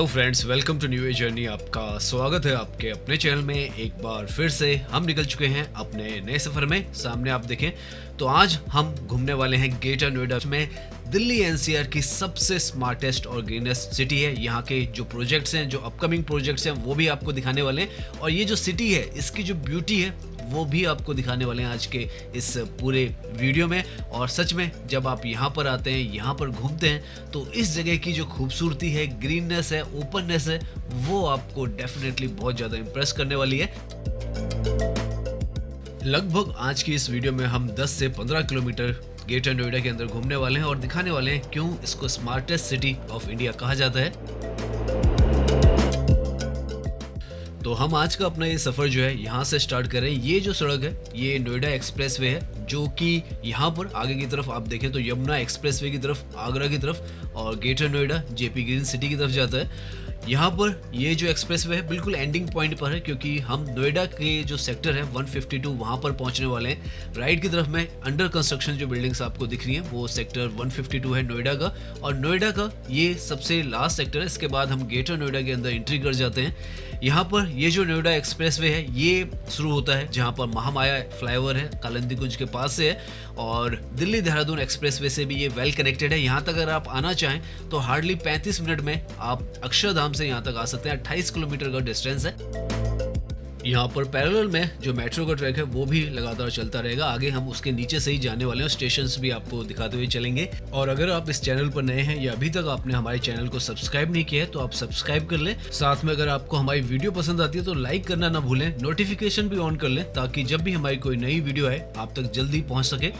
Hello friends, welcome to new a journey. आपका स्वागत है आपके अपने चैनल में। एक बार फिर से हम निकल चुके हैं अपने नए सफ़र में। सामने आप देखें तो आज हम घूमने वाले हैं ग्रेटर नोएडा में। दिल्ली एनसीआर की सबसे स्मार्टेस्ट और ग्रीनेस्ट सिटी है। यहाँ के जो प्रोजेक्ट्स हैं, जो अपकमिंग प्रोजेक्ट्स हैं, वो भी आपको दिखाने वाले हैं। और ये जो सिटी है, इसकी जो ब्यूटी है वो भी आपको दिखाने वाले हैं आज के इस पूरे वीडियो में। और सच में जब आप यहाँ पर आते हैं, यहाँ पर घूमते हैं, तो इस जगह की जो खूबसूरती है, ग्रीननेस है, ओपननेस है, वो आपको डेफिनेटली बहुत ज़्यादा इम्प्रेस करने वाली है। लगभग आज की इस वीडियो में हम 10 से 15 किलोमीटर ग्रेटर नोएडा के अंदर घूमने वाले हैं और दिखाने वाले हैं क्यों इसको स्मार्टेस्ट सिटी ऑफ इंडिया कहा जाता है। तो हम आज का अपना ये सफ़र जो है यहाँ से स्टार्ट कर रहे हैं। ये जो सड़क है, ये नोएडा एक्सप्रेसवे है, जो कि यहाँ पर आगे की तरफ आप देखें तो यमुना एक्सप्रेसवे की तरफ, आगरा की तरफ और greater Noida JP green city की तरफ जाता है। यहाँ पर ये जो एक्सप्रेसवे है बिल्कुल एंडिंग पॉइंट पर है, क्योंकि हम नोएडा के जो सेक्टर है 152 वहाँ पर पहुँचने वाले हैं। राइट की तरफ में अंडर कंस्ट्रक्शन जो बिल्डिंग्स आपको दिख रही हैं वो सेक्टर 152 है नोएडा का, और नोएडा का ये सबसे लास्ट सेक्टर है। इसके बाद हम ग्रेटर नोएडा के अंदर एंट्री कर जाते हैं। यहाँ पर ये जो नोएडा एक्सप्रेसवे है ये शुरू होता है जहाँ पर महामाया फ्लाईओवर है, कालिंदी कुंज के पास से है, और दिल्ली देहरादून एक्सप्रेसवे से भी ये वेल कनेक्टेड है। यहाँ तक अगर आप आना चाहें तो हार्डली 35 मिनट में आप अक्षरधाम से यहाँ तक आ सकते हैं। 28 किलोमीटर का डिस्टेंस है। यहाँ पर पैरेलल में जो मेट्रो का ट्रैक है वो भी लगातार चलता रहेगा। आगे हम उसके नीचे से ही जाने वाले हैं, स्टेशंस भी आपको दिखाते हुए चलेंगे। और अगर आप इस चैनल पर नए हैं या अभी तक आपने हमारे चैनल को सब्सक्राइब नहीं किया है तो आप सब्सक्राइब कर लें। साथ में अगर आपको हमारी वीडियो पसंद आती है तो लाइक करना ना भूलें, नोटिफिकेशन भी ऑन कर लें, ताकि जब भी हमारी कोई नई वीडियो आए आप तक जल्दी पहुँच सके।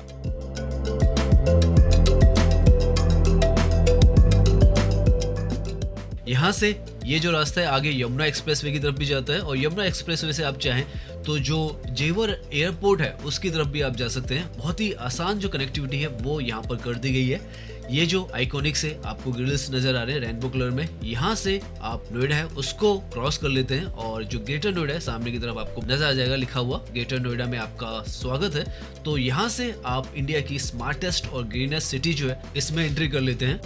यहाँ से ये जो रास्ता है आगे यमुना एक्सप्रेसवे की तरफ भी जाता है, और यमुना एक्सप्रेसवे से आप चाहें तो जो जेवर एयरपोर्ट है उसकी तरफ भी आप जा सकते हैं। बहुत ही आसान जो कनेक्टिविटी है वो यहाँ पर कर दी गई है। ये जो आइकॉनिक से आपको ग्रिल्स नजर आ रहे हैं रेनबो कलर में, यहाँ से आप नोएडा है उसको क्रॉस कर लेते हैं, और जो ग्रेटर नोएडा है सामने की तरफ आपको नजर आ जाएगा लिखा हुआ, ग्रेटर नोएडा में आपका स्वागत है। तो यहाँ से आप इंडिया की स्मार्टेस्ट और ग्रीनेस्ट सिटी जो है इसमें एंट्री कर लेते हैं।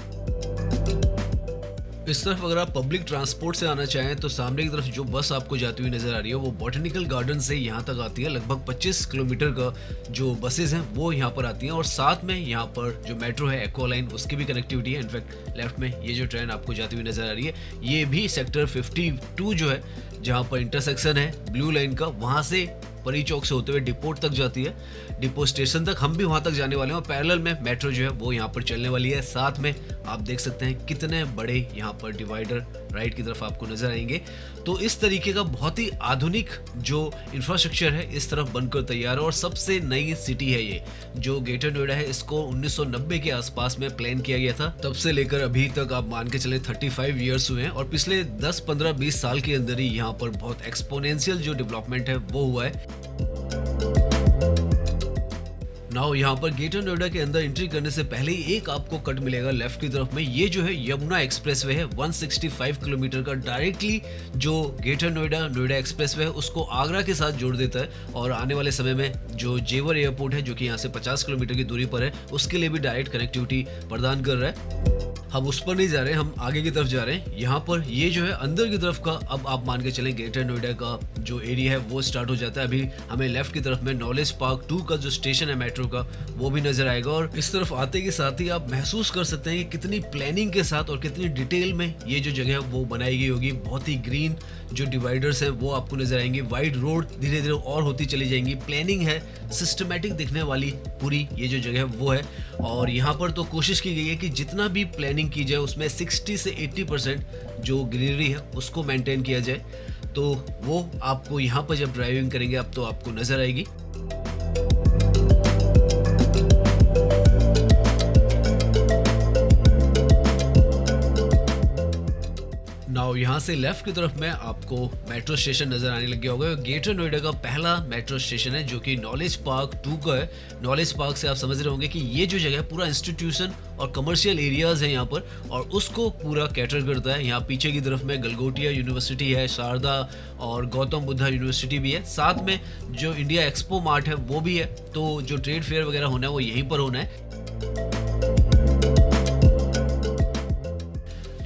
इस तरफ अगर आप पब्लिक ट्रांसपोर्ट से आना चाहें तो सामने की तरफ जो बस आपको जाती हुई नजर आ रही है वो बॉटनिकल गार्डन से यहाँ तक आती है। लगभग 25 किलोमीटर का जो बसेस हैं वो यहाँ पर आती हैं, और साथ में यहाँ पर जो मेट्रो है एक्वा लाइन उसकी भी कनेक्टिविटी है। इनफैक्ट लेफ्ट में ये जो ट्रेन आपको जाती हुई नजर आ रही है ये भी सेक्टर 52 जो है, जहाँ पर इंटरसेक्शन है ब्लू लाइन का, वहाँ से परी चौक से होते हुए डिपोट तक जाती है। डिपो स्टेशन तक हम भी वहां तक जाने वाले हैं, और पैरेलल में मेट्रो जो है वो यहाँ पर चलने वाली है। साथ में आप देख सकते हैं कितने बड़े यहाँ पर डिवाइडर राइट की तरफ आपको नजर आएंगे। तो इस तरीके का बहुत ही आधुनिक जो इंफ्रास्ट्रक्चर है इस तरफ बनकर तैयार है, और सबसे नई सिटी है ये जो ग्रेटर नोएडा है। इसको 1990 के आसपास में प्लान किया गया था, तब से लेकर अभी तक आप मान के चले 35 ईयर्स हुए हैं, और पिछले 10, 15, 20 साल के अंदर ही यहाँ पर बहुत एक्सपोनेंशियल जो डेवलपमेंट है वो हुआ है। नाउ यहाँ पर ग्रेटर नोएडा के अंदर एंट्री करने से पहले ही एक आपको कट मिलेगा लेफ्ट की तरफ में। ये जो है यमुना एक्सप्रेसवे है, 165 किलोमीटर का, डायरेक्टली जो ग्रेटर नोएडा एक्सप्रेसवे है उसको आगरा के साथ जोड़ देता है। और आने वाले समय में जो जेवर एयरपोर्ट है जो कि यहाँ से 50 किलोमीटर की दूरी पर है उसके लिए भी डायरेक्ट कनेक्टिविटी प्रदान कर रहा है। हम उस पर नहीं जा रहे हैं, हम आगे की तरफ जा रहे हैं। यहाँ पर ये जो है अंदर की तरफ का, अब आप मान के चलें ग्रेटर नोएडा का जो एरिया है वो स्टार्ट हो जाता है। अभी हमें लेफ्ट की तरफ में नॉलेज पार्क 2 का जो स्टेशन है मेट्रो का वो भी नजर आएगा, और इस तरफ आते के साथ ही आप महसूस कर सकते हैं कि कितनी प्लानिंग के साथ और कितनी डिटेल में ये जो जगह है वो बनाई गई होगी। बहुत ही ग्रीन जो डिवाइडर्स हैं वो आपको नजर आएंगे, वाइड रोड धीरे धीरे और होती चली जाएंगी। प्लानिंग है, सिस्टमैटिक दिखने वाली पूरी ये जो जगह है वो है। और यहाँ पर तो कोशिश की गई है कि जितना भी प्लानिंग की जाए उसमें 60 से 80% जो ग्रीनरी है उसको मेंटेन किया जाए। तो वो आपको यहाँ पर जब ड्राइविंग करेंगे अब तो आपको नजर आएगी। नाउ यहाँ से लेफ्ट की तरफ में आपको मेट्रो स्टेशन नजर आने लग गया होगा। ग्रेटर नोएडा का पहला मेट्रो स्टेशन है जो कि नॉलेज पार्क 2 का है। नॉलेज पार्क से आप समझ रहे होंगे कि ये जो जगह है पूरा इंस्टीट्यूशन और कमर्शियल एरियाज हैं यहाँ पर, और उसको पूरा कैटर करता है। यहाँ पीछे की तरफ में गलगोटिया यूनिवर्सिटी है, शारदा और गौतम बुद्धा यूनिवर्सिटी भी है। साथ में जो इंडिया एक्सपो मार्ट है वो भी है, तो जो ट्रेड फेयर वगैरह होना है वो यहीं पर होना है।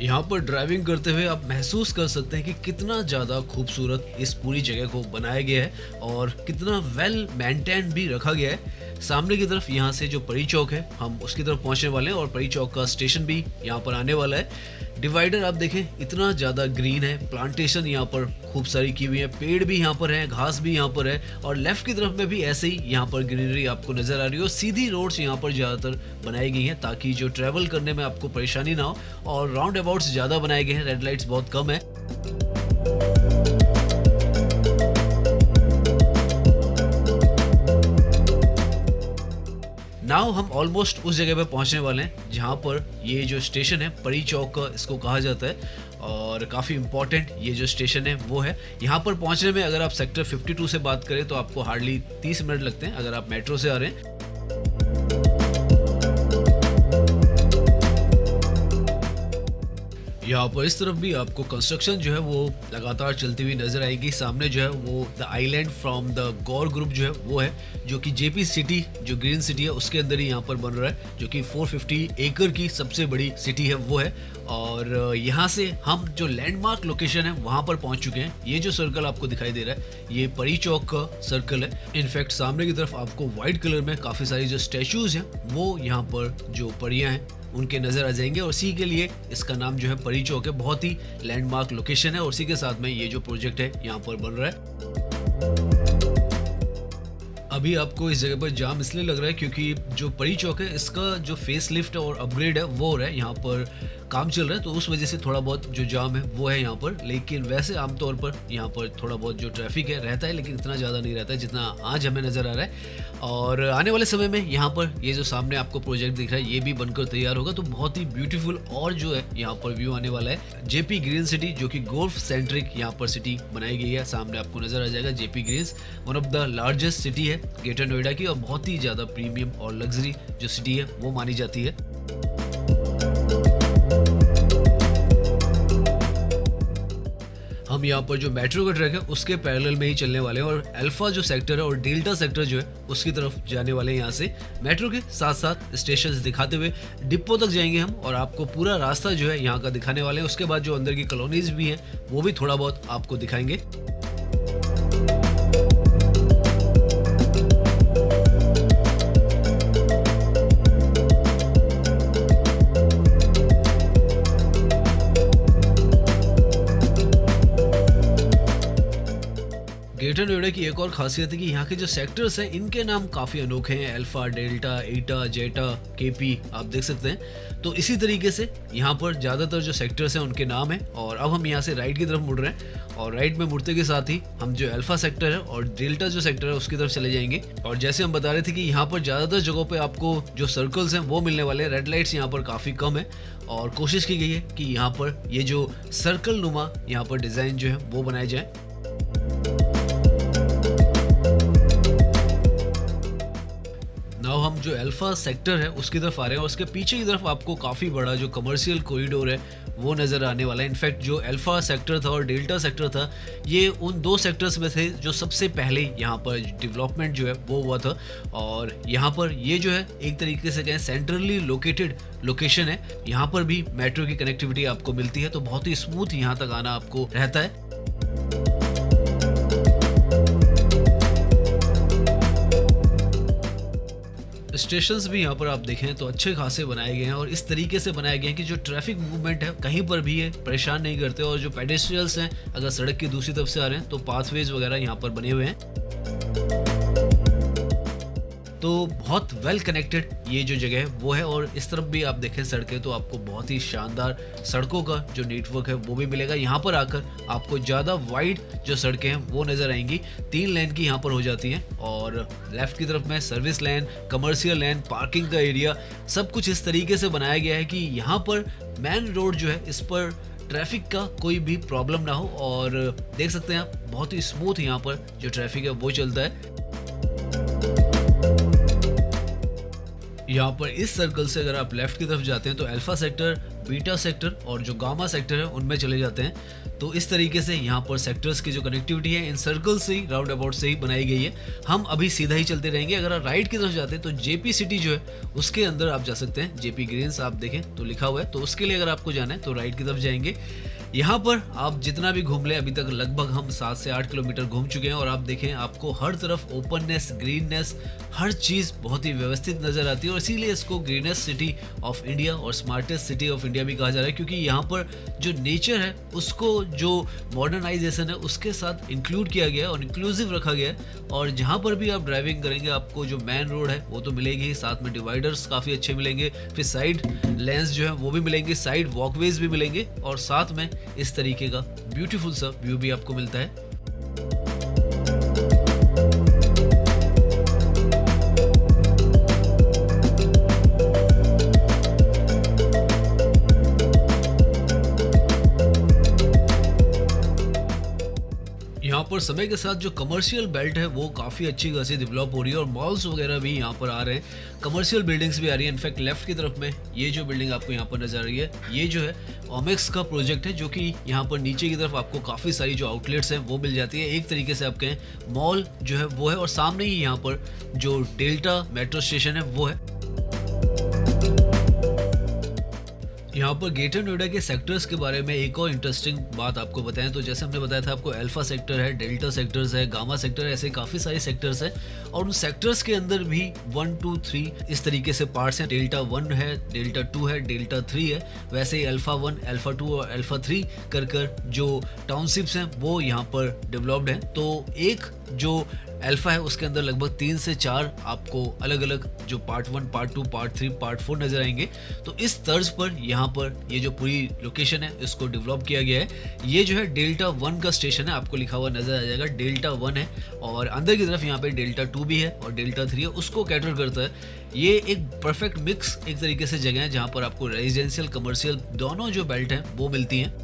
यहाँ पर ड्राइविंग करते हुए आप महसूस कर सकते हैं कि कितना ज़्यादा खूबसूरत इस पूरी जगह को बनाया गया है और कितना वेल मेंटेन भी रखा गया है। सामने की तरफ यहाँ से जो परी चौक है हम उसकी तरफ पहुँचने वाले हैं और परी चौक का स्टेशन भी यहाँ पर आने वाला है। डिवाइडर आप देखें इतना ज़्यादा ग्रीन है, प्लांटेशन यहाँ पर खूब सारी की हुई है, पेड़ भी यहाँ पर हैं, घास भी यहाँ पर है और लेफ्ट की तरफ में भी ऐसे ही यहाँ पर ग्रीनरी आपको नजर आ रही है और सीधी रोड्स यहाँ पर ज़्यादातर बनाई गई हैं ताकि जो ट्रैवल करने में आपको परेशानी ना हो और राउंड अबाउट्स ज़्यादा बनाए गए हैं, रेड लाइट्स बहुत कम है। नाउ हम ऑलमोस्ट उस जगह पे पहुंचने वाले हैं जहां पर ये जो स्टेशन है परी चौक इसको कहा जाता है और काफ़ी इंपॉर्टेंट ये जो स्टेशन है वो है। यहाँ पर पहुंचने में अगर आप सेक्टर 52 से बात करें तो आपको हार्डली 30 मिनट लगते हैं अगर आप मेट्रो से आ रहे हैं। यहाँ पर इस तरफ भी आपको कंस्ट्रक्शन जो है वो लगातार चलती हुई नजर आएगी। सामने जो है वो the island from the Gaur group जो है वो है, जो कि जेपी सिटी जो ग्रीन सिटी है उसके अंदर ही यहाँ पर बन रहा है, जो कि 450 एकड़ की सबसे बड़ी सिटी है वो है। और यहाँ से हम जो लैंडमार्क लोकेशन है वहाँ पर पहुँच चुके हैं। ये जो सर्कल आपको दिखाई दे रहा है ये परी चौक का सर्कल है। इनफैक्ट सामने की तरफ आपको व्हाइट कलर में काफ़ी सारी जो स्टैचूज हैं वो यहाँ पर जो परियाँ हैं उनके नजर आ जाएंगे और उसी के लिए इसका नाम जो है परी चौक है। बहुत ही लैंडमार्क लोकेशन है और उसी के साथ में ये जो प्रोजेक्ट है यहाँ पर बन रहा है। अभी आपको इस जगह पर जाम इसलिए लग रहा है क्योंकि जो परी चौक है इसका जो फेस लिफ्ट और अपग्रेड है वो हो रहा है, यहाँ पर काम चल रहा है तो उस वजह से थोड़ा बहुत जो जाम है वो है यहाँ पर। लेकिन वैसे आमतौर पर यहाँ पर थोड़ा बहुत जो ट्रैफिक है रहता है लेकिन इतना ज़्यादा नहीं रहता है जितना आज हमें नज़र आ रहा है। और आने वाले समय में यहाँ पर ये जो सामने आपको प्रोजेक्ट दिख रहा है ये भी बनकर तैयार होगा तो बहुत ही ब्यूटीफुल और जो है यहाँ पर व्यू आने वाला है। जेपी ग्रीन सिटी जो कि गोल्फ सेंट्रिक यहाँ पर सिटी बनाई गई है, सामने आपको नजर आ जाएगा। JP greens one of the largest city है ग्रेटर नोएडा की और बहुत ही ज़्यादा प्रीमियम और लग्जरी जो सिटी है वो मानी जाती है। हम यहाँ पर जो मेट्रो का ट्रैक है उसके पैरेलल में ही चलने वाले हैं और अल्फा जो सेक्टर है और डेल्टा सेक्टर जो है उसकी तरफ जाने वाले हैं। यहाँ से मेट्रो के साथ साथ स्टेशन दिखाते हुए डिपो तक जाएंगे हम और आपको पूरा रास्ता जो है यहाँ का दिखाने वाले हैं। उसके बाद जो अंदर की कॉलोनीज भी हैं वो भी थोड़ा बहुत आपको दिखाएंगे। ग्रेटर नोएडा की एक और खासियत है कि यहाँ के जो सेक्टर्स हैं इनके नाम काफ़ी अनोखे हैं। अल्फा, डेल्टा, एटा, जेटा, केपी आप देख सकते हैं। तो इसी तरीके से यहाँ पर ज़्यादातर जो सेक्टर्स हैं उनके नाम हैं। और अब हम यहाँ से राइट की तरफ मुड़ रहे हैं और राइट में मुड़ते के साथ ही हम जो अल्फा सेक्टर है और डेल्टा जो सेक्टर है उसकी तरफ चले जाएंगे। और जैसे हम बता रहे थे कि यहाँ पर ज़्यादातर जगहों पर आपको जो सर्कल्स हैं वो मिलने वाले हैं। रेड लाइट्स यहाँ पर काफ़ी कम है और कोशिश की गई है कि यहाँ पर ये जो सर्कल नुमा यहाँ पर डिज़ाइन जो है वो बनाए जाए। नाउ हम जो अल्फा सेक्टर है उसकी तरफ आ रहे हैं और उसके पीछे की तरफ आपको काफ़ी बड़ा जो कमर्शियल कॉरिडोर है वो नज़र आने वाला है। इनफैक्ट जो अल्फा सेक्टर था और डेल्टा सेक्टर था ये उन दो सेक्टर्स में थे जो सबसे पहले यहाँ पर डेवलपमेंट जो है वो हुआ था। और यहाँ पर ये जो है एक तरीके से कहें सेंट्रली लोकेटेड लोकेशन है। यहाँ पर भी मेट्रो की कनेक्टिविटी आपको मिलती है तो बहुत ही स्मूथ यहाँ तक आना आपको रहता है। स्टेशंस भी यहाँ पर आप देखें तो अच्छे खासे बनाए गए हैं और इस तरीके से बनाए गए हैं कि जो ट्रैफिक मूवमेंट है कहीं पर भी ये परेशान नहीं करते और जो पेडेस्ट्रियल्स हैं अगर सड़क की दूसरी तरफ से आ रहे हैं तो पाथवेज वगैरह यहाँ पर बने हुए हैं। तो बहुत वेल कनेक्टेड ये जो जगह है वो है। और इस तरफ भी आप देखें सड़कें तो आपको बहुत ही शानदार सड़कों का जो नेटवर्क है वो भी मिलेगा। यहाँ पर आकर आपको ज़्यादा वाइड जो सड़कें हैं वो नज़र आएंगी। 3 लेन की यहाँ पर हो जाती हैं और लेफ्ट की तरफ में सर्विस लेन, कमर्शियल लेन, पार्किंग का एरिया, सब कुछ इस तरीके से बनाया गया है कि यहाँ पर मेन रोड जो है इस पर ट्रैफिक का कोई भी प्रॉब्लम ना हो। और देख सकते हैं आप बहुत ही स्मूथ यहाँ पर जो ट्रैफिक है वो चलता है। यहाँ पर इस सर्कल से अगर आप लेफ्ट की तरफ जाते हैं तो अल्फा सेक्टर, बीटा सेक्टर और जो गामा सेक्टर है उनमें चले जाते हैं। तो इस तरीके से यहाँ पर सेक्टर्स की जो कनेक्टिविटी है इन सर्कल से ही, राउंड अबाउट से ही बनाई गई है। हम अभी सीधा ही चलते रहेंगे। अगर आप राइट की तरफ जाते हैं तो जेपी सिटी जो है उसके अंदर आप जा सकते हैं। जेपी ग्रीन्स आप देखें तो लिखा हुआ है, तो उसके लिए अगर आपको जाना है तो राइट की तरफ जाएंगे। यहाँ पर आप जितना भी घूम लें, अभी तक लगभग हम 7 से 8 किलोमीटर घूम चुके हैं और आप देखें आपको हर तरफ ओपननेस, ग्रीननेस, हर चीज़ बहुत ही व्यवस्थित नज़र आती है और इसीलिए इसको ग्रीनेस्ट सिटी ऑफ इंडिया और स्मार्टेस्ट सिटी ऑफ इंडिया भी कहा जा रहा है, क्योंकि यहाँ पर जो नेचर है उसको जो मॉडर्नाइजेशन है उसके साथ इंक्लूड किया गया है और इंक्लूसिव रखा गया है। और जहाँ पर भी आप ड्राइविंग करेंगे आपको जो मेन रोड है वो तो मिलेगी ही, साथ में डिवाइडर्स काफ़ी अच्छे मिलेंगे, फिर साइड लेंस जो है वो भी मिलेंगे, साइड वॉकवेज भी मिलेंगे और साथ में इस तरीके का ब्यूटीफुल सा व्यू भी आपको मिलता है। यहाँ पर समय के साथ जो कमर्शियल बेल्ट है वो काफ़ी अच्छी खासी डेवलप हो रही है और मॉल्स वगैरह भी यहाँ पर आ रहे हैं, कमर्शियल बिल्डिंग्स भी आ रही है। इनफैक्ट लेफ्ट की तरफ में ये जो बिल्डिंग आपको यहाँ पर नजर आ रही है ये जो है ओमेक्स का प्रोजेक्ट है, जो कि यहाँ पर नीचे की तरफ आपको काफ़ी सारी जो आउटलेट्स हैं वो मिल जाती है। एक तरीके से आप कहें मॉल जो है वो है और सामने ही यहाँ पर जो डेल्टा मेट्रो स्टेशन है वो है। यहाँ पर ग्रेटर नोएडा के सेक्टर्स के बारे में एक और इंटरेस्टिंग बात आपको बताएं तो जैसे हमने बताया था आपको अल्फा सेक्टर है, डेल्टा सेक्टर्स है, गामा सेक्टर है, ऐसे काफ़ी सारे सेक्टर्स हैं और उन सेक्टर्स के अंदर भी 1, 2, 3 इस तरीके से पार्ट्स हैं। डेल्टा 1 है, डेल्टा 2 है, डेल्टा 3 है। वैसे ही अल्फा 1, अल्फा 2 और अल्फा 3 कर जो टाउनशिप्स हैं वो यहाँ पर डेवलप्ड हैं। तो एक जो अल्फा है उसके अंदर लगभग 3 से 4 आपको अलग अलग जो पार्ट 1, पार्ट 2, पार्ट 3, पार्ट 4 नजर आएंगे। तो इस तर्ज पर यहाँ पर ये जो पूरी लोकेशन है इसको डेवलप किया गया है। ये जो है डेल्टा 1 का स्टेशन है, आपको लिखा हुआ नजर आ जाएगा डेल्टा 1 है और अंदर की तरफ यहाँ पे डेल्टा 2 भी है और डेल्टा 3 है, उसको कैटर करता है। ये एक परफेक्ट मिक्स एक तरीके से जगह है जहाँ पर आपको रेजिडेंशियल, कमर्शियल दोनों जो बेल्ट हैं वो मिलती हैं।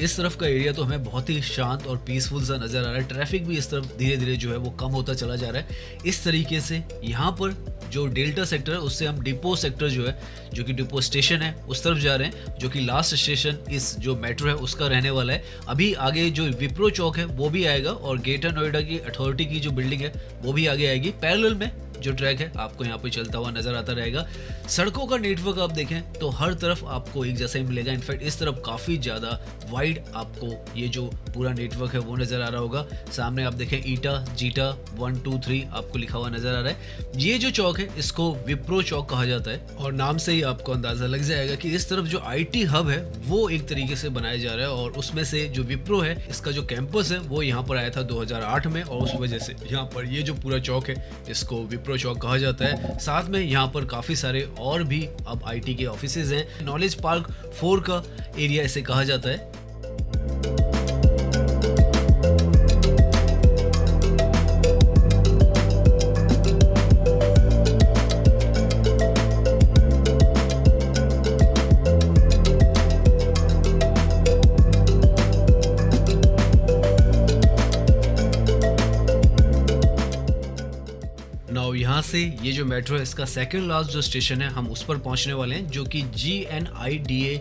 इस तरफ का एरिया तो हमें बहुत ही शांत और पीसफुल सा नज़र आ रहा है। ट्रैफिक भी इस तरफ धीरे धीरे जो है वो कम होता चला जा रहा है। इस तरीके से यहाँ पर जो डेल्टा सेक्टर है उससे हम डिपो सेक्टर जो है, जो कि डिपो स्टेशन है, उस तरफ जा रहे हैं, जो कि लास्ट स्टेशन इस जो मेट्रो है उसका रहने वाला है। अभी आगे जो विप्रो चौक है वो भी आएगा और ग्रेटर नोएडा की अथॉरिटी की जो बिल्डिंग है वो भी आगे आएगी। पैरेलल में जो ट्रैक है आपको यहाँ पे चलता हुआ नजर आता रहेगा। सड़कों का नेटवर्क आप देखें तो हर तरफ आपको एक जैसा ही मिलेगा। इनफैक्ट इस तरफ काफ़ी ज़्यादा वाइड आपको ये जो पूरा नेटवर्क है वो नज़र आ रहा होगा। सामने आप देखें ईटा, जीटा 1, 2, 3 आपको लिखा हुआ नज़र आ रहा है। ये जो चौक है इसको विप्रो चौक कहा जाता है और नाम से ही आपको अंदाज़ा लग जाएगा कि इस तरफ जो IT हब है वो एक तरीके से बनाया जा रहा है और उसमें से जो विप्रो है इसका जो कैंपस है वो यहाँ पर आया था 2008 में और उस वजह से यहाँ पर ये जो पूरा चौक है इसको विप्रो चौक कहा जाता है। साथ में यहाँ पर काफ़ी सारे और भी अब IT के ऑफिसेज हैं। नॉलेज पार्क 4 का एरिया इसे कहा जाता है। यहाँ से ये जो मेट्रो है इसका सेकंड लास्ट जो स्टेशन है हम उस पर पहुंचने वाले हैं, जो कि GNIDA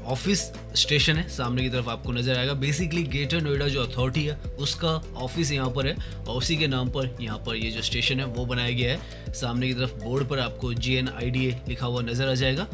ऑफिस स्टेशन है। सामने की तरफ आपको नजर आएगा। बेसिकली ग्रेटर नोएडा जो अथॉरिटी है उसका ऑफिस यहाँ पर है और उसी के नाम पर यहाँ पर ये जो स्टेशन है वो बनाया गया है। सामने की तरफ बोर्ड पर आपको GNIDA लिखा हुआ नजर आ जाएगा।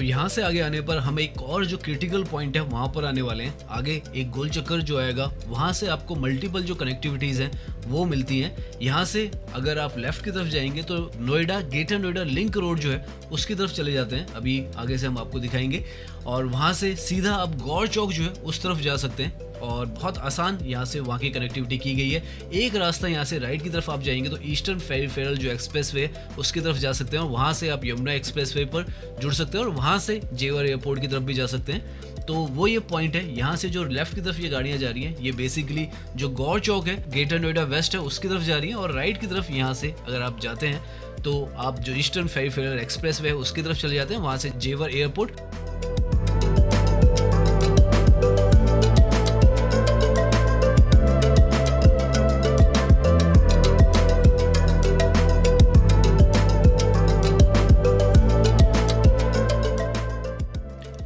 यहाँ से आगे आने पर हम एक और जो क्रिटिकल पॉइंट है वहां पर आने वाले हैं। आगे एक गोल चक्कर जो आएगा वहां से आपको मल्टीपल जो कनेक्टिविटीज हैं वो मिलती हैं। यहाँ से अगर आप लेफ्ट की तरफ जाएंगे तो Noida, greater Noida link road जो है उसकी तरफ चले जाते हैं। अभी आगे से हम आपको दिखाएंगे और वहाँ से सीधा आप गौर चौक जो है उस तरफ जा सकते हैं और बहुत आसान यहाँ से वहाँ की कनेक्टिविटी की गई है। एक रास्ता यहाँ से राइट की तरफ आप जाएंगे तो ईस्टर्न पेरिफेरल जो एक्सप्रेस वे उसकी तरफ जा सकते हैं और वहाँ से आप यमुना एक्सप्रेस वे पर जुड़ सकते हैं और वहाँ से जेवर एयरपोर्ट की तरफ भी जा सकते हैं। तो वो ये पॉइंट है। यहाँ से जो लेफ्ट की तरफ ये गाड़ियाँ जा रही हैं, ये बेसिकली जो गौर चौक है, ग्रेटर नोएडा वेस्ट है, उसकी तरफ जा रही हैं। और राइट की तरफ यहाँ से अगर आप जाते हैं तो आप जो ईस्टर्न पेरिफेरल एक्सप्रेस वे है उसकी तरफ चले जाते हैं, वहाँ से जेवर एयरपोर्ट।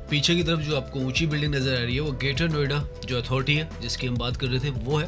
पीछे की तरफ जो आपको ऊंची बिल्डिंग नजर आ रही है वो ग्रेटर नोएडा जो अथॉरिटी है जिसकी हम बात कर रहे थे वो है।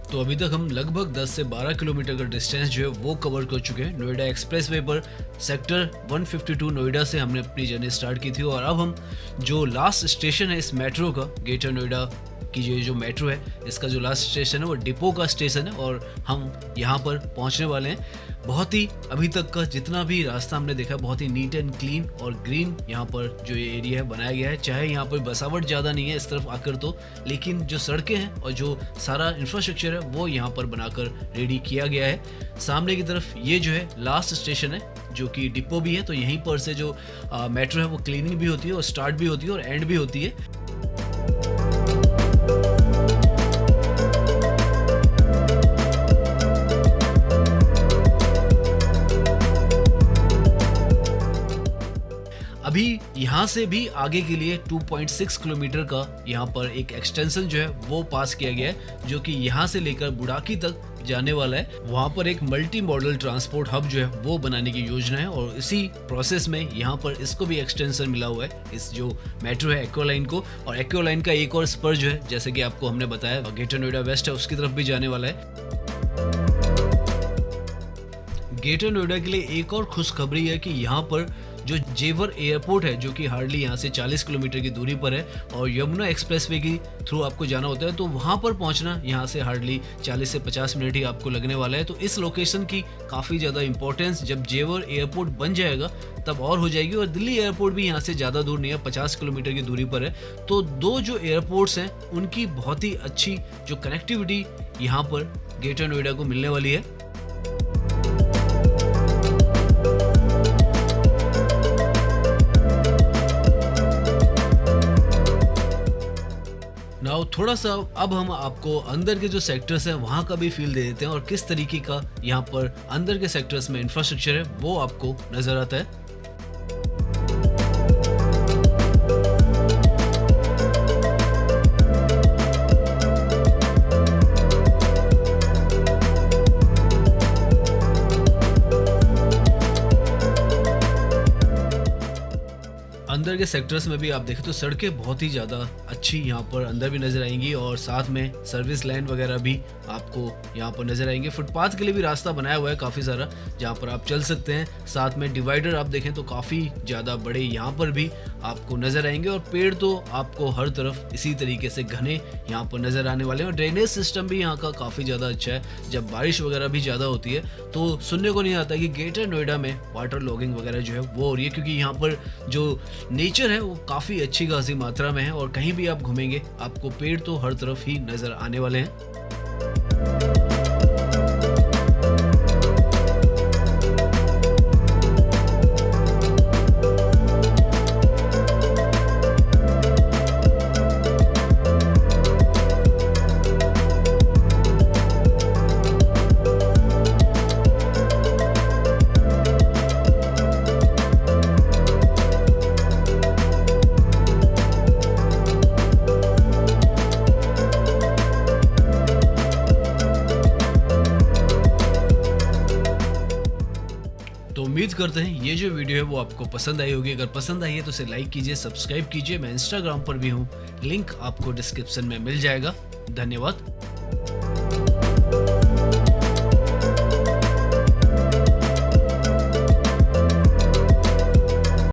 तो अभी तक हम लगभग 10 से 12 किलोमीटर का डिस्टेंस जो है वो कवर कर चुके हैं नोएडा एक्सप्रेसवे पर। सेक्टर 152 नोएडा से हमने अपनी जर्नी स्टार्ट की थी और अब हम जो लास्ट स्टेशन है इस मेट्रो का, ग्रेटर नोएडा की जो मेट्रो है, इसका जो लास्ट स्टेशन है वो डिपो का स्टेशन है और हम यहाँ पर पहुँचने वाले हैं। बहुत ही अभी तक का जितना भी रास्ता हमने देखा बहुत ही नीट एंड क्लीन और ग्रीन यहाँ पर जो ये एरिया है बनाया गया है। चाहे यहाँ पर बसावट ज़्यादा नहीं है इस तरफ आकर तो, लेकिन जो सड़कें हैं और जो सारा इंफ्रास्ट्रक्चर है वो यहाँ पर बनाकर रेडी किया गया है। सामने की तरफ ये जो है लास्ट स्टेशन है जो कि डिपो भी है, तो यहीं पर से जो मेट्रो है वो क्लीनिंग भी होती है और स्टार्ट भी होती है और एंड भी होती है। अभी यहाँ से भी आगे के लिए 2.6 किलोमीटर का यहाँ पर एक एक्सटेंशन जो है वो पास किया गया है जो कि यहाँ से लेकर बुडाकी तक जाने वाला है। वहाँ पर एक मल्टी मॉडल ट्रांसपोर्ट हब जो है वो बनाने की योजना है और इसी प्रोसेस में यहाँ पर इसको भी एक्सटेंशन मिला हुआ है, इस जो मेट्रो है एक्वा लाइन को। और एक्वा लाइन का एक और स्पर जो है जैसे कि आपको हमने बताया ग्रेटर नोएडा वेस्ट है उसकी तरफ भी जाने वाला है। ग्रेटर नोएडा के लिए एक और खुशखबरी है कि यहाँ पर जो जेवर एयरपोर्ट है जो कि हार्डली यहाँ से 40 किलोमीटर की दूरी पर है और यमुना एक्सप्रेसवे की थ्रू आपको जाना होता है, तो वहाँ पर पहुँचना यहाँ से हार्डली 40 से 50 मिनट ही आपको लगने वाला है। तो इस लोकेशन की काफ़ी ज़्यादा इंपॉर्टेंस जब जेवर एयरपोर्ट बन जाएगा तब और हो जाएगी। और दिल्ली एयरपोर्ट भी यहाँ से ज़्यादा दूर नहीं है, 50 किलोमीटर की दूरी पर है। तो दो जो एयरपोर्ट्स हैं उनकी बहुत ही अच्छी जो कनेक्टिविटी यहाँ पर ग्रेटर नोएडा को मिलने वाली है। नाउ थोड़ा सा अब हम आपको अंदर के जो सेक्टर्स हैं वहाँ का भी फील दे देते हैं और किस तरीके का यहाँ पर अंदर के सेक्टर्स में इंफ्रास्ट्रक्चर है वो आपको नजर आता है। अंदर के सेक्टर्स में भी आप देखें तो सड़कें बहुत ही ज़्यादा अच्छी यहाँ पर अंदर भी नज़र आएंगी और साथ में सर्विस लाइन वगैरह भी आपको यहाँ पर नज़र आएंगे। फुटपाथ के लिए भी रास्ता बनाया हुआ है काफ़ी सारा जहाँ पर आप चल सकते हैं। साथ में डिवाइडर आप देखें तो काफ़ी ज़्यादा बड़े यहाँ पर भी आपको नज़र आएंगे और पेड़ तो आपको हर तरफ इसी तरीके से घने यहाँ पर नज़र आने वाले हैं। और ड्रेनेज सिस्टम भी यहाँ का काफ़ी ज़्यादा अच्छा है। जब बारिश वगैरह भी ज़्यादा होती है तो सुनने को नहीं आता कि ग्रेटर नोएडा में वाटर लॉगिंग वगैरह जो है वो हो रही है, क्योंकि यहाँ पर जो नेचर है वो काफ़ी अच्छी खासी मात्रा में है और कहीं भी आप घूमेंगे आपको पेड़ तो हर तरफ ही नज़र आने वाले हैं। तो उम्मीद करते हैं ये जो वीडियो है वो आपको पसंद आई होगी। अगर पसंद आई है तो इसे लाइक कीजिए, सब्सक्राइब कीजिए। मैं इंस्टाग्राम पर भी हूँ, लिंक आपको डिस्क्रिप्शन में मिल जाएगा। धन्यवाद।